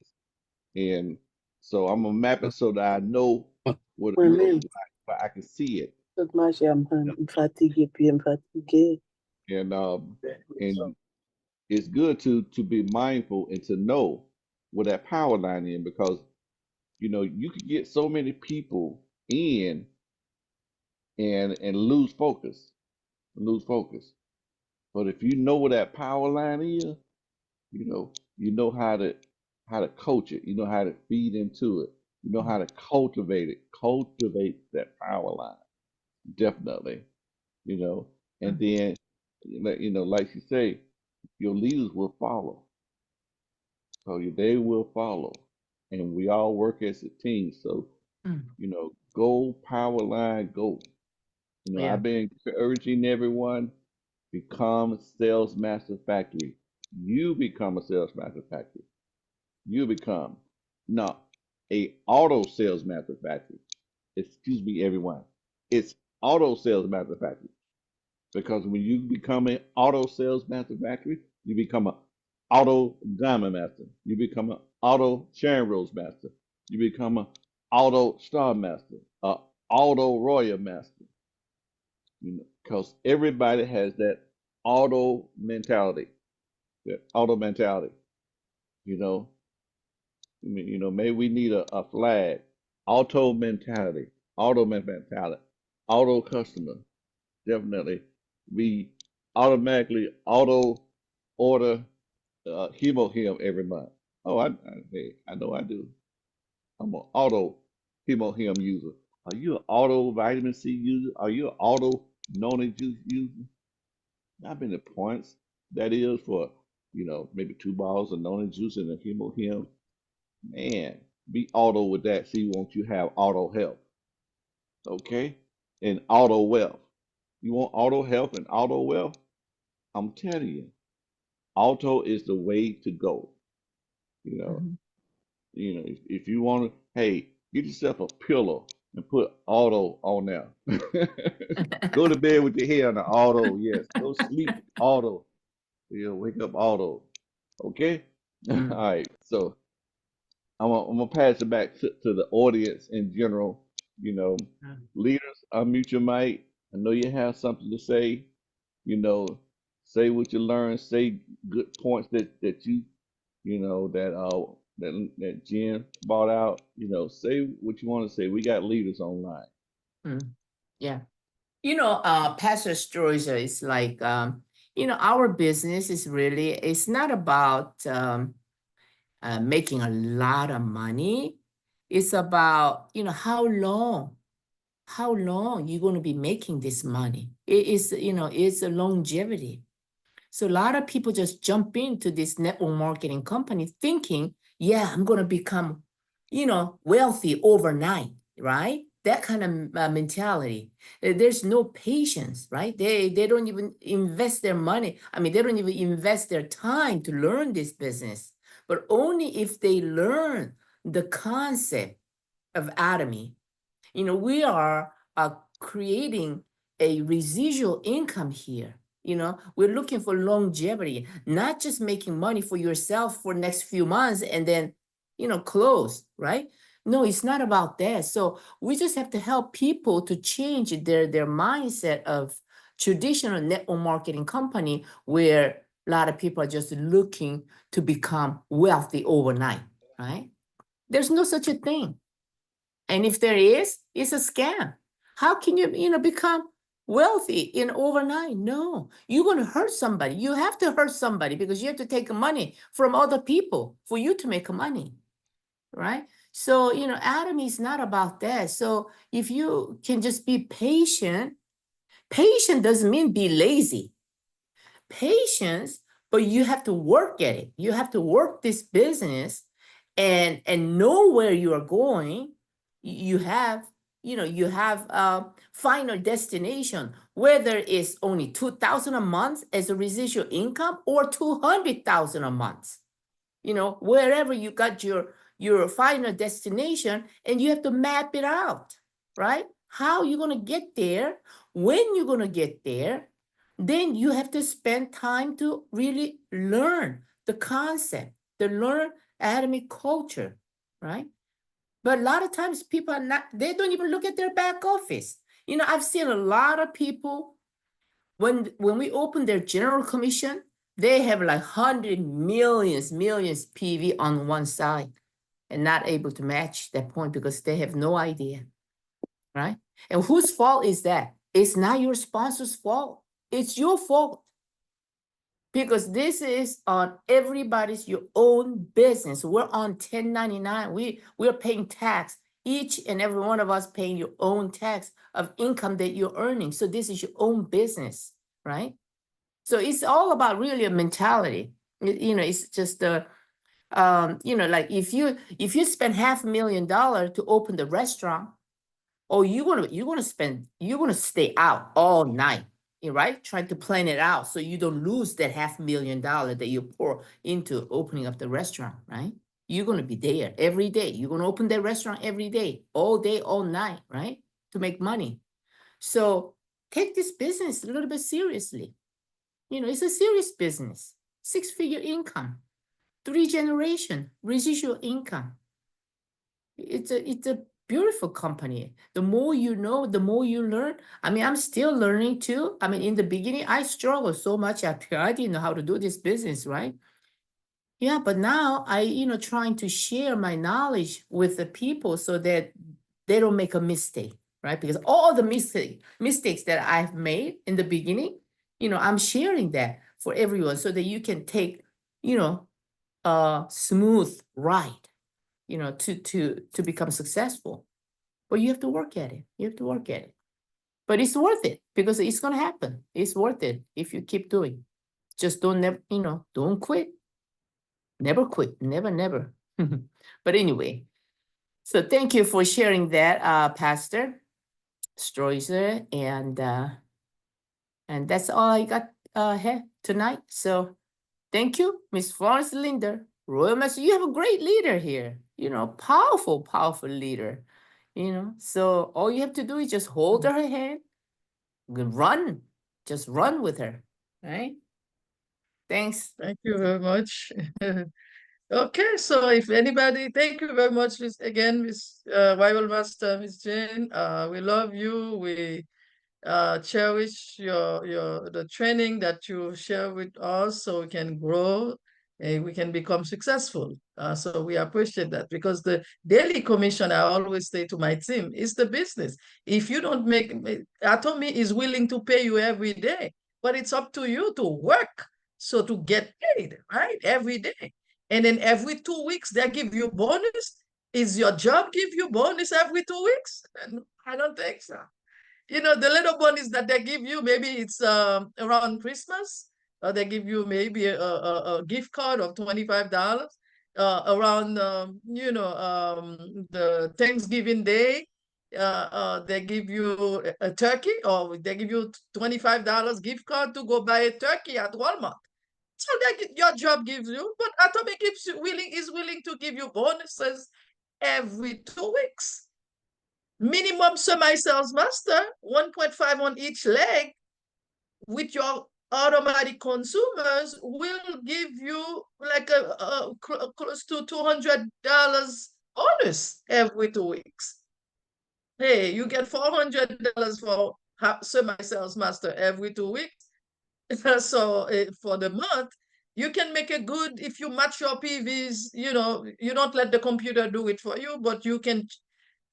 C: And so I'm gonna map it so that I know what it looks like, but I can see it.
E: Fatigué, puis fatigué.
C: And and it's good to be mindful and to know where that power line is, because you could get so many people in and lose focus. But if you know where that power line is, you know how to coach it, you know how to feed into it, you know how to cultivate that power line. Definitely, and then like you say, your leaders will follow. So they will follow, and we all work as a team. So go power line, go.
B: Yeah.
C: I've been urging everyone, become sales master factory. You become a sales master factory. You become not a auto sales master factory. Excuse me, everyone. It's auto sales master factory. Because when you become an auto sales master factory, you become an auto diamond master. You become an auto sharon rose master. You become an auto star master, an auto royal master. Because everybody has that auto mentality. That auto mentality. Maybe we need a flag. Auto mentality. Auto mentality. Auto customer. Definitely. We automatically auto order him every month. Oh, hey, I know I do. I'm an auto him user. Are you an auto vitamin C user? Are you an auto noni juice user? I've been the points that is for maybe 2 bottles of noni juice and a him. Man, be auto with that. See, won't you have auto health? Okay, and auto wealth. You want auto health and auto wealth? I'm telling you, auto is the way to go. You know, if you want to, hey, get yourself a pillow and put auto on there. Go to bed with your head on the auto. Yes, go sleep auto. Wake up auto. Okay. All right. So I'm gonna pass it back to the audience in general. Leaders, unmute your mic. I know you have something to say. Say what you learned. Say good points that that Jen brought out. Say what you want to say. We got leaders online.
B: Yeah. Pastor stories is like, our business is really, it's not about making a lot of money. It's about, how long you're going to be making this money. It's a longevity. So a lot of people just jump into this network marketing company thinking, yeah, I'm going to become, wealthy overnight, right? That kind of mentality. There's no patience, right? They don't even invest their money. I mean, they don't even invest their time to learn this business. But only if they learn the concept of Atomy. We are creating a residual income here. You know, we're looking for longevity, not just making money for yourself for next few months and then, you know, close, right? No, it's not about that. So we just have to help people to change their mindset of traditional network marketing company where a lot of people are just looking to become wealthy overnight, right? There's no such a thing. And if there is, it's a scam. How can you, you know, become wealthy in overnight? No, you're going to hurt somebody. You have to hurt somebody because you have to take money from other people for you to make money, right? So, you know, Atomy is not about that. So if you can just be patient, patient doesn't mean be lazy. Patience, but you have to work at it. You have to work this business and know where you are going. You have, you know, you have a final destination, whether it's only 2,000 a month as a residual income or 200,000 a month. You know, wherever you got your final destination, and you have to map it out, right? How you're going to get there, when you're going to get there, then you have to spend time to really learn the concept, to learn Atomy culture, right? But a lot of times people are not, they don't even look at their back office. You know, I've seen a lot of people when we open their general commission, they have like 100 millions PV on one side and not able to match that point because they have no idea, right? And whose fault is that? It's not your sponsor's fault. It's your fault. Because this is on everybody's your own business. We're on 1099. We're paying tax. Each and every one of us paying your own tax of income that you're earning. So this is your own business, right? So it's all about really a mentality. You know, it's just a, you know, like if you spend $500,000 to open the restaurant, oh, you're gonna stay out all night, right? Trying to plan it out so you don't lose that $500,000 that you pour into opening up the restaurant, right? You're gonna be there every day. You're gonna open that restaurant every day, all night, right? To make money. So take this business a little bit seriously. You know, it's a serious business. 6-figure income, 3 generation residual income. It's a beautiful company. The more you know, the more you learn. I mean, I'm still learning too. I mean, in the beginning, I struggled so much. I didn't know how to do this business, right? Yeah, but now I, you know, trying to share my knowledge with the people so that they don't make a mistake, right? Because all the mistakes that I've made in the beginning, you know, I'm sharing that for everyone so that you can take, you know, a smooth ride, you know, to become successful. But you have to work at it. You have to work at it. But it's worth it because it's gonna happen. It's worth it if you keep doing. Just don't never, you know, don't quit. Never quit. Never. But anyway, so thank you for sharing that, Pastor Stroiser, and that's all I got here tonight. So thank you, Miss Florence Linder, Royal Master. You have a great leader here. You know, powerful leader. You know, so all you have to do is just hold her hand, run, just run with her. Right? Thanks.
A: Thank you very much. Okay, so if anybody, thank you very much, again, Miss Rival Master, Miss Jane. We love you. We cherish the training that you share with us so we can grow and we can become successful. So we appreciate that because the daily commission, I always say to my team, is the business. If you don't make, Atomy is willing to pay you every day, but it's up to you to work so to get paid, right? Every day. And then every 2 weeks, they give you bonus. Is your job give you bonus every 2 weeks? I don't think so. You know, the little bonus that they give you, maybe it's around Christmas, or they give you maybe a gift card of $25 around, you know, the Thanksgiving Day. They give you a turkey, or they give you $25 gift card to go buy a turkey at Walmart. So your job gives you, but Atomy is willing to give you bonuses every 2 weeks. Minimum semi-sales master, 1.5 on each leg with your automatic consumers will give you like close to $200 bonus every 2 weeks. Hey, you get $400 for semi-sales master every 2 weeks. So for the month, you can make a good, if you match your PVs, you know, you don't let the computer do it for you, but you can,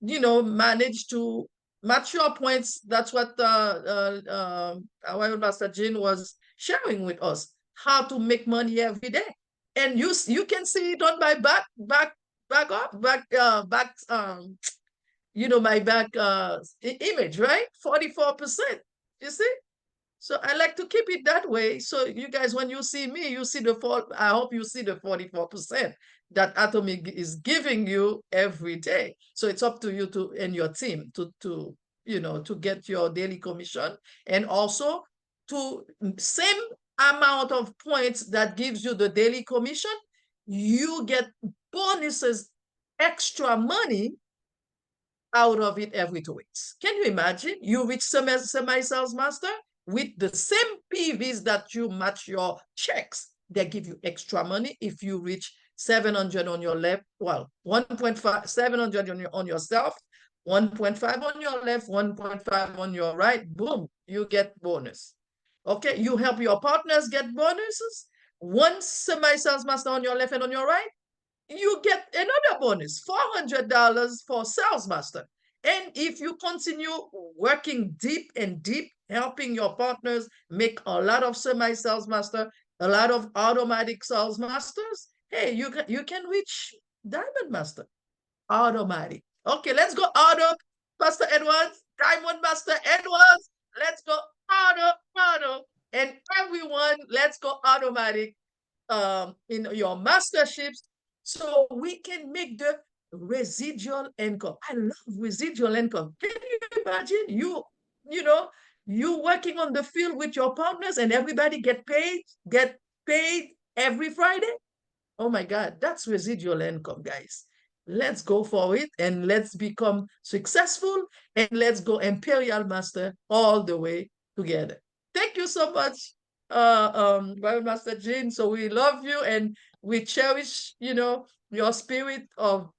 A: you know, manage to match your points. That's what our Master Jean was sharing with us, how to make money every day. And you can see it on my you know, my back image, right? 44%. You see? So I like to keep it that way. So you guys, when you see me, you see the fall. I hope you see the 44% that Atomy is giving you every day. So it's up to you to and your team to you know, to get your daily commission, and also to same amount of points that gives you the daily commission, you get bonuses, extra money out of it every 2 weeks. Can you imagine? You reach semi-sales master with the same PVs that you match your checks. They give you extra money if you reach 700 on your left, well, 1.5, 700 on yourself, 1.5 on your left, 1.5 on your right, boom, you get bonus. Okay, you help your partners get bonuses. One semi-sales master on your left and on your right, you get another bonus, $400 for sales master. And if you continue working deep and deep, helping your partners make a lot of semi-sales master, a lot of automatic sales masters, hey, you can reach diamond master, automatic. Okay, let's go auto, Master Edwards, diamond master Edwards. Let's go auto, and everyone, let's go automatic in your masterships, so we can make the residual income. I love residual income. Can you imagine you know, you working on the field with your partners and everybody get paid every Friday? Oh my God, that's residual income, guys. Let's go for it and let's become successful, and let's go Imperial Master all the way together. Thank you so much, Master Jean. So we love you and we cherish, you know, your spirit of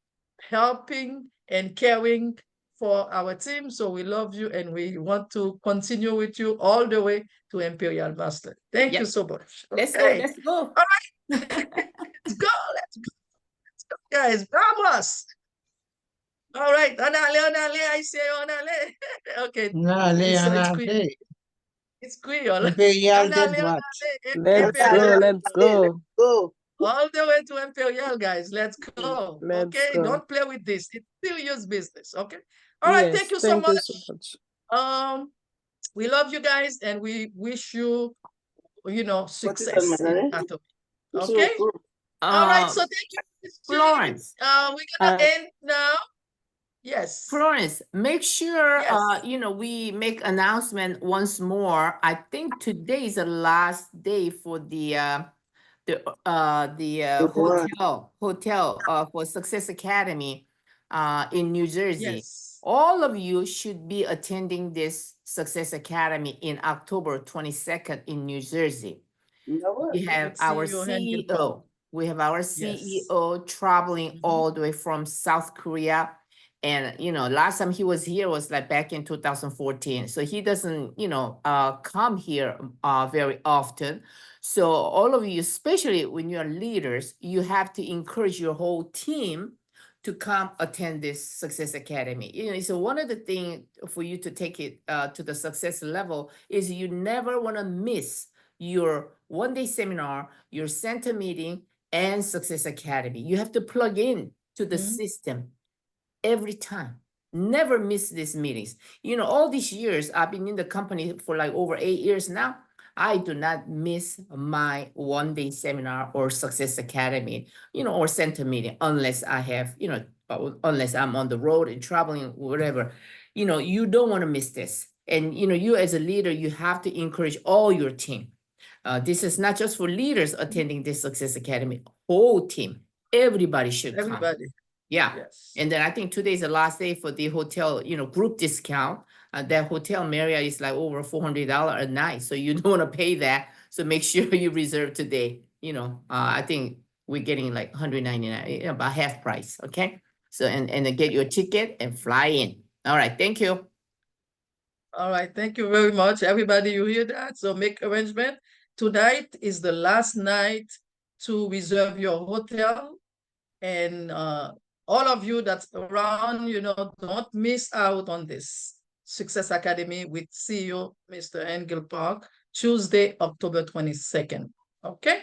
A: helping and caring for our team. So we love you and we want to continue with you all the way to Imperial Master. Thank you so much.
B: Let's go. Let's go.
A: All right. Let's go. Let's go, guys. Vamos. All right. Onale, I say onale. Okay. It's Creole.
D: Imperial dead watch.
E: Let's go, let's go. Go.
A: All the way to Imperial, guys. Let's go.
E: Let's
A: Okay.
E: go.
A: Don't play with this. It's serious business. Okay. All right.
E: Yes,
A: Thank you so much.
E: so much.
A: We love you guys and we wish you, you know, success in Atomy. Okay. All right. So thank you,
B: Florence.
A: We're gonna end now. Yes.
B: Florence, make sure you know, we make announcement once more. I think today is the last day for the hotel for Success Academy in New Jersey.
A: Yes.
B: All of you should be attending this Success Academy in October 22nd in New Jersey. We have our CEO. We have our CEO traveling all the way from South Korea. And, you know, last time he was here was like back in 2014. So he doesn't, you know, come here very often. So all of you, especially when you're leaders, you have to encourage your whole team to come attend this Success Academy. You know, so one of the things for you to take it to the success level is you never want to miss your one-day seminar, your center meeting, and Success Academy. You have to plug in to the system every time. Never miss these meetings. You know, all these years, I've been in the company for like over 8 years now. I do not miss my one-day seminar or Success Academy, you know, or center meeting, unless I have, you know, unless I'm on the road and traveling, whatever. You know, you don't want to miss this. And, you know, you as a leader, you have to encourage all your team. This is not just for leaders attending this Success Academy, whole team. Everybody should come. Yeah. Yes. And then I think today is the last day for the hotel, you know, group discount. That hotel Marriott is like over $400 a night, so you don't want to pay that. So make sure you reserve today. You know, I think we're getting like $199, about half price. Okay, so and then get your ticket and fly in. All right, thank you.
A: All right, thank you very much, everybody. You hear that? So make arrangement. Tonight is the last night to reserve your hotel, and all of you that's around, you know, don't miss out on this Success Academy with CEO Mr. Engel Park, Tuesday, October 22nd. Okay.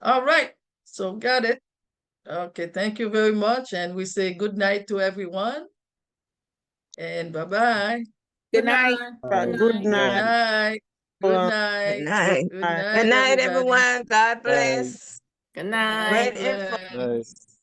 A: All right. So got it. Okay. Thank you very much, and we say good night to everyone, and bye-bye.
B: Good night.
E: Good
A: Good
E: night.
A: night. Good
E: Good
A: night.
F: night.
A: Good night,
F: Good night,
A: everybody.
F: everyone. God
C: Bye.
F: bless.
B: Good
A: God
B: night.
F: Great info.
A: bless.